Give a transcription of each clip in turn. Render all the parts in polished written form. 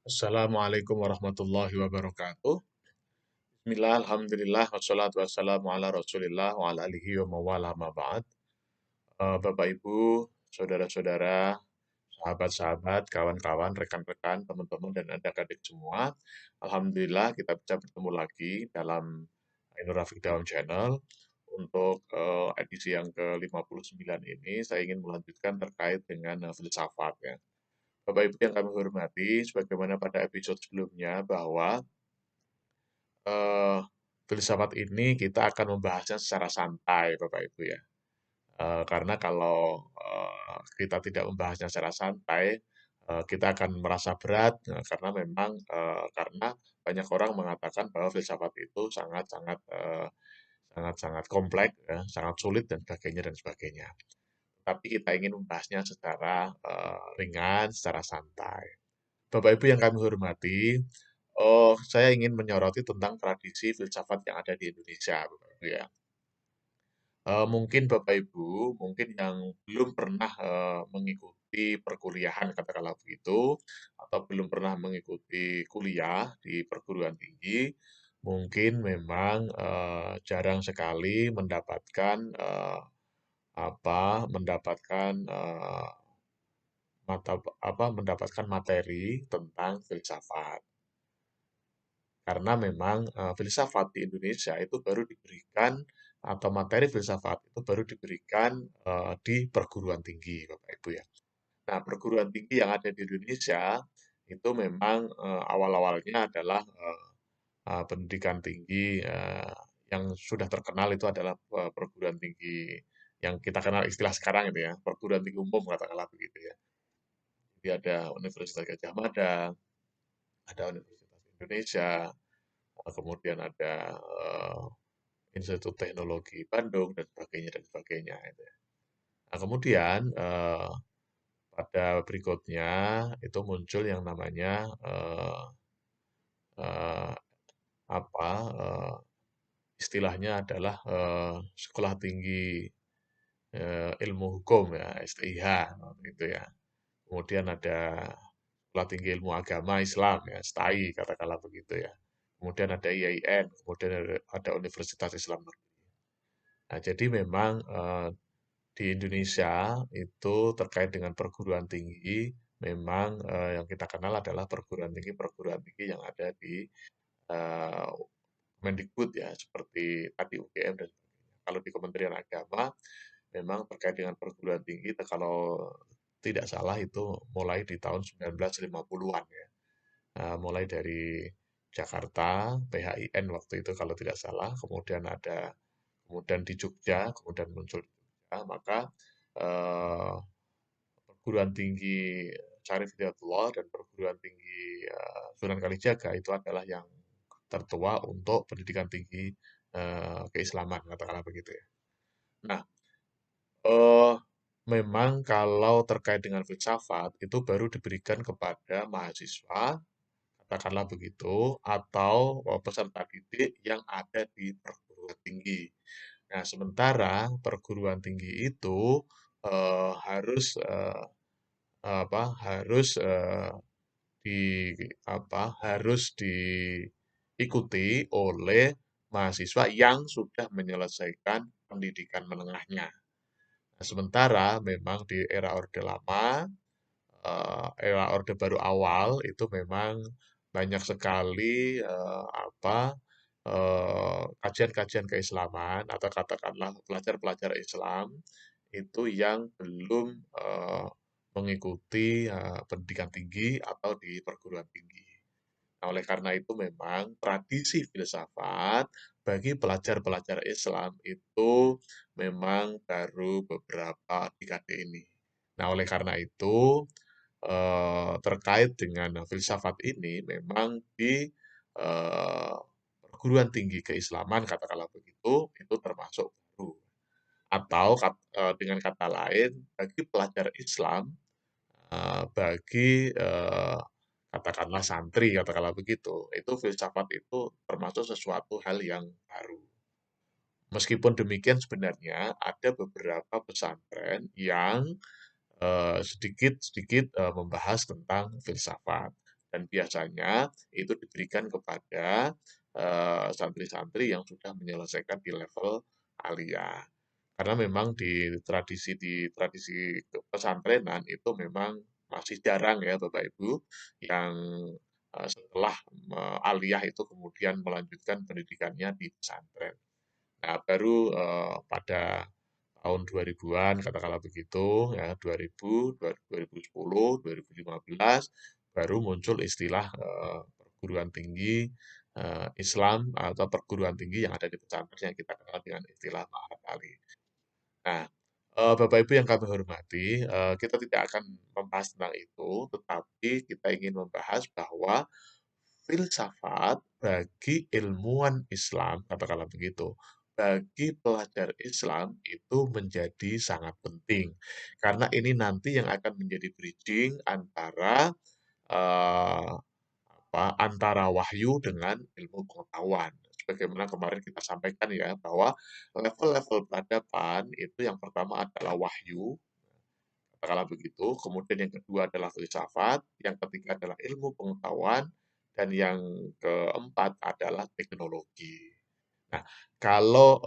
Assalamualaikum warahmatullahi wabarakatuh. Bismillah, alhamdulillah, wassalatu wassalamu ala rasulillah wa ala alihi wa mawala ma ba'd. Bapak Ibu, saudara-saudara, sahabat-sahabat, kawan-kawan, rekan-rekan, teman-teman, dan adik-adik semua. Alhamdulillah kita bisa bertemu lagi dalam Ainur Rafiq Dawam Channel. Untuk edisi yang ke-59 ini, saya ingin melanjutkan terkait dengan filsafat ya. Bapak Ibu yang kami hormati, sebagaimana pada episode sebelumnya bahwa eh, filsafat ini kita akan membahasnya secara santai, Bapak Ibu ya. Karena kalau kita tidak membahasnya secara santai, kita akan merasa berat karena memang karena banyak orang mengatakan bahwa filsafat itu sangat-sangat kompleks, ya, sangat sulit dan sebagainya dan sebagainya. Tapi kita ingin membahasnya secara ringan, secara santai. Bapak Ibu yang kami hormati, saya ingin menyoroti tentang tradisi filsafat yang ada di Indonesia, Bapak Ibu ya. Mungkin Bapak Ibu, mungkin yang belum pernah mengikuti perkuliahan katakanlah begitu, atau belum pernah mengikuti kuliah di perguruan tinggi, mungkin memang jarang sekali mendapatkan mendapatkan mendapatkan materi tentang filsafat. Karena memang filsafat di Indonesia itu baru diberikan atau materi filsafat itu baru diberikan di perguruan tinggi, Bapak Ibu ya. Nah, perguruan tinggi yang ada di Indonesia itu memang awal-awalnya adalah pendidikan tinggi yang sudah terkenal itu adalah perguruan tinggi yang kita kenal istilah sekarang itu ya, perguruan tinggi umum katakanlah begitu ya. Jadi ada Universitas Gadjah Mada, ada Universitas Indonesia, kemudian ada Institut Teknologi Bandung dan sebagainya itu ya. Nah, kemudian pada berikutnya itu muncul yang namanya eh, apa istilahnya adalah Sekolah Tinggi Ilmu Hukum ya STIH gitu ya. Kemudian ada Sekolah Tinggi Ilmu Agama Islam ya STAI katakanlah begitu ya. Kemudian ada IAIN, kemudian ada Universitas Islam Negeri. Nah, jadi memang di Indonesia itu terkait dengan perguruan tinggi, memang yang kita kenal adalah perguruan tinggi yang ada di eh, Mendikbud ya, seperti tadi UGM dan sebagainya. Kalau di Kementerian Agama, memang terkait dengan perguruan tinggi, kalau tidak salah itu mulai di tahun 1950-an ya. Mulai dari Jakarta, PHIN waktu itu kalau tidak salah, kemudian di Jogja, kemudian muncul di Jogja, maka eh, perguruan tinggi Syarif Hidayatullah dan perguruan tinggi Sunan Kalijaga itu adalah yang tertua untuk pendidikan tinggi keislaman, katakanlah begitu ya. Nah, eh, memang kalau terkait dengan filsafat itu baru diberikan kepada mahasiswa, katakanlah begitu, atau peserta didik yang ada di perguruan tinggi. Nah, sementara perguruan tinggi itu harus harus di harus diikuti oleh mahasiswa yang sudah menyelesaikan pendidikan menengahnya. Nah, sementara memang di era Orde Lama, era Orde Baru awal itu memang banyak sekali kajian-kajian keislaman atau katakanlah pelajar-pelajar Islam itu yang belum mengikuti pendidikan tinggi atau di perguruan tinggi. Nah, oleh karena itu memang tradisi filsafat bagi pelajar-pelajar Islam itu memang baru beberapa dekade ini. Nah, oleh karena itu terkait dengan filsafat ini memang di eh, perguruan tinggi keislaman katakanlah begitu itu termasuk baru. Atau dengan kata lain bagi pelajar Islam bagi katakanlah santri, katakanlah begitu, itu filsafat itu termasuk sesuatu hal yang baru. Meskipun demikian sebenarnya ada beberapa pesantren yang sedikit-sedikit membahas tentang filsafat. Dan biasanya itu diberikan kepada santri-santri yang sudah menyelesaikan di level aliyah. Karena memang di tradisi pesantrenan itu memang masih jarang ya Bapak Ibu yang setelah aliyah itu kemudian melanjutkan pendidikannya di pesantren. Nah, baru pada tahun 2000-an katakanlah begitu ya 2000, 2010, 2015 baru muncul istilah perguruan tinggi Islam atau perguruan tinggi yang ada di pesantren yang kita kenal dengan istilah Ma'had Ali. Nah, Bapak Ibu yang kami hormati, kita tidak akan membahas tentang itu, tetapi kita ingin membahas bahwa filsafat bagi ilmuwan Islam, katakanlah begitu, bagi pelajar Islam itu menjadi sangat penting. Karena ini nanti yang akan menjadi bridging antara eh, antara wahyu dengan ilmu pengetahuan. Sebagaimana kemarin kita sampaikan ya, bahwa level-level peradaban itu yang pertama adalah wahyu, katakanlah begitu, kemudian yang kedua adalah filsafat, yang ketiga adalah ilmu pengetahuan, dan yang keempat adalah teknologi. Nah, kalau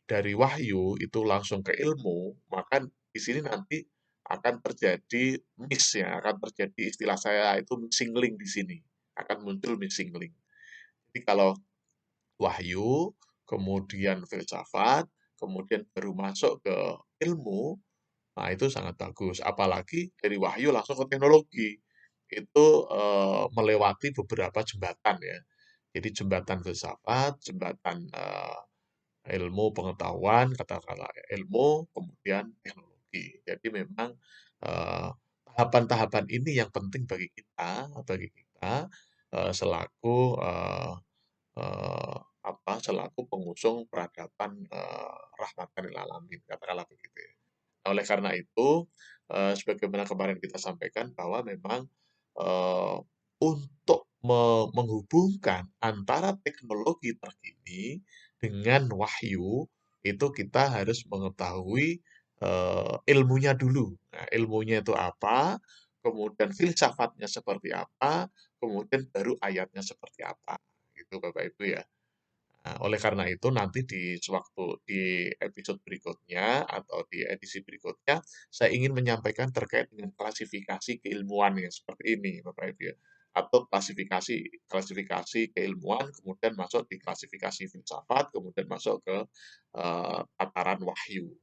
dari wahyu itu langsung ke ilmu, maka di sini nanti akan terjadi miss ya, akan terjadi istilah saya itu missing link di sini, akan muncul missing link. Jadi kalau wahyu, kemudian filsafat, kemudian baru masuk ke ilmu, nah itu sangat bagus. Apalagi dari wahyu langsung ke teknologi, itu melewati beberapa jembatan ya. Jadi jembatan filsafat, jembatan ilmu pengetahuan, katakanlah ilmu, kemudian teknologi. Jadi memang eh, tahapan-tahapan ini yang penting bagi kita selaku selaku pengusung peradaban rahmatan lil alamin, katakanlah begitu ya. Nah, oleh karena itu, sebagaimana kemarin kita sampaikan bahwa memang untuk menghubungkan antara teknologi terkini dengan wahyu, itu kita harus mengetahui ilmunya dulu. Nah, ilmunya itu apa, kemudian filsafatnya seperti apa, kemudian baru ayatnya seperti apa. Itu Bapak Ibu ya. Nah, oleh karena itu nanti di episode berikutnya atau di edisi berikutnya saya ingin menyampaikan terkait dengan klasifikasi keilmuan yang seperti ini Bapak Ibu ya. Atau klasifikasi klasifikasi keilmuan kemudian masuk di klasifikasi filsafat kemudian masuk ke tataran wahyu.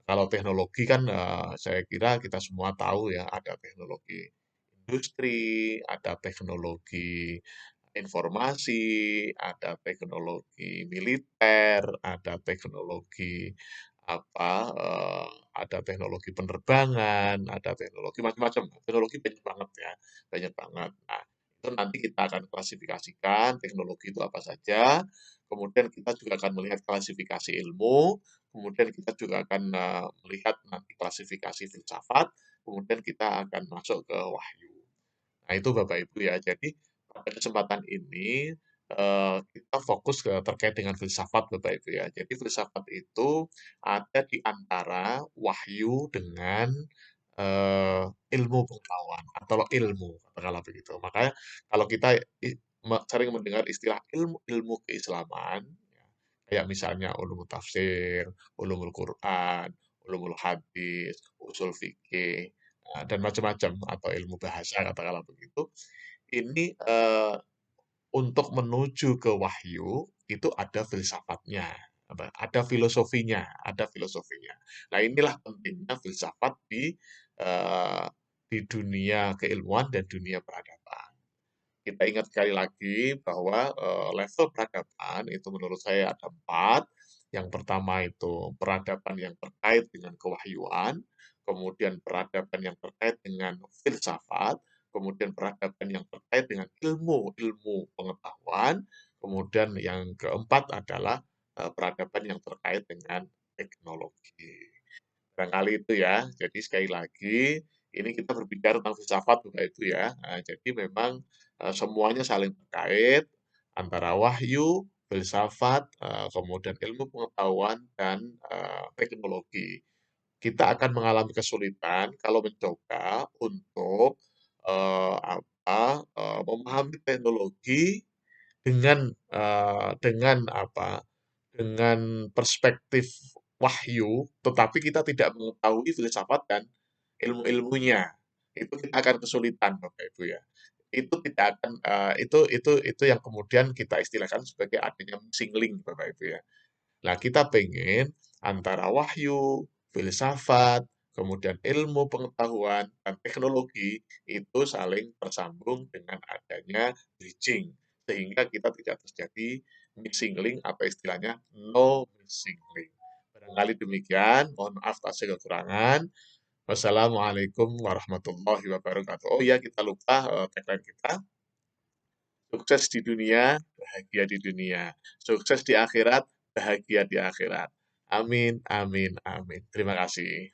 Kalau teknologi kan saya kira kita semua tahu ya ada teknologi industri, ada teknologi informasi, ada teknologi militer, ada teknologi apa, ada teknologi penerbangan, ada teknologi macam-macam. Teknologi banyak banget ya, banyak banget. Nah, itu nanti kita akan klasifikasikan teknologi itu apa saja, kemudian kita juga akan melihat klasifikasi ilmu, kemudian kita juga akan melihat nanti klasifikasi filsafat, kemudian kita akan masuk ke wahyu. Nah, itu Bapak Ibu ya. Jadi pada kesempatan ini kita fokus terkait dengan filsafat Bapak Ibu ya. Jadi filsafat itu ada di antara wahyu dengan ilmu pengetahuan atau ilmu katakanlah begitu. Makanya kalau kita sering mendengar istilah ilmu keislaman, ya, kayak misalnya ulumul tafsir, ulumul Quran, ulumul hadis, usul fikih, dan macam-macam atau ilmu bahasa katakanlah begitu. Ini untuk menuju ke wahyu itu ada filsafatnya, ada filosofinya, ada filosofinya. Nah, inilah pentingnya filsafat eh, di dunia keilmuan dan dunia peradaban. Kita ingat sekali lagi bahwa level peradaban itu menurut saya ada 4. Yang pertama itu peradaban yang terkait dengan kewahyuan, kemudian peradaban yang terkait dengan filsafat, kemudian peradaban yang terkait dengan ilmu-ilmu pengetahuan, kemudian yang keempat adalah peradaban yang terkait dengan teknologi. Barangkali itu ya. Jadi sekali lagi, ini kita berbicara tentang filsafat Bapak Ibu ya. Nah, jadi memang semuanya saling terkait antara wahyu, filsafat, kemudian ilmu pengetahuan dan teknologi. Kita akan mengalami kesulitan kalau mencoba untuk memahami teknologi dengan apa, dengan perspektif wahyu, tetapi kita tidak mengetahui filsafat dan ilmu-ilmunya, itu kita akan kesulitan Bapak Ibu ya. Itu tidak akan, itu yang kemudian kita istilahkan sebagai adanya missing link Bapak Ibu ya. Nah, kita pengen antara wahyu, filsafat, kemudian ilmu pengetahuan, dan teknologi itu saling tersambung dengan adanya bridging. Sehingga kita tidak terjadi missing link atau istilahnya no missing link. Barangkali demikian, mohon maaf atas segala kekurangan. Wassalamualaikum warahmatullahi wabarakatuh. Oh iya, kita lupa tagline kita. Sukses di dunia, bahagia di dunia. Sukses di akhirat, bahagia di akhirat. Amin, amin, amin. Terima kasih.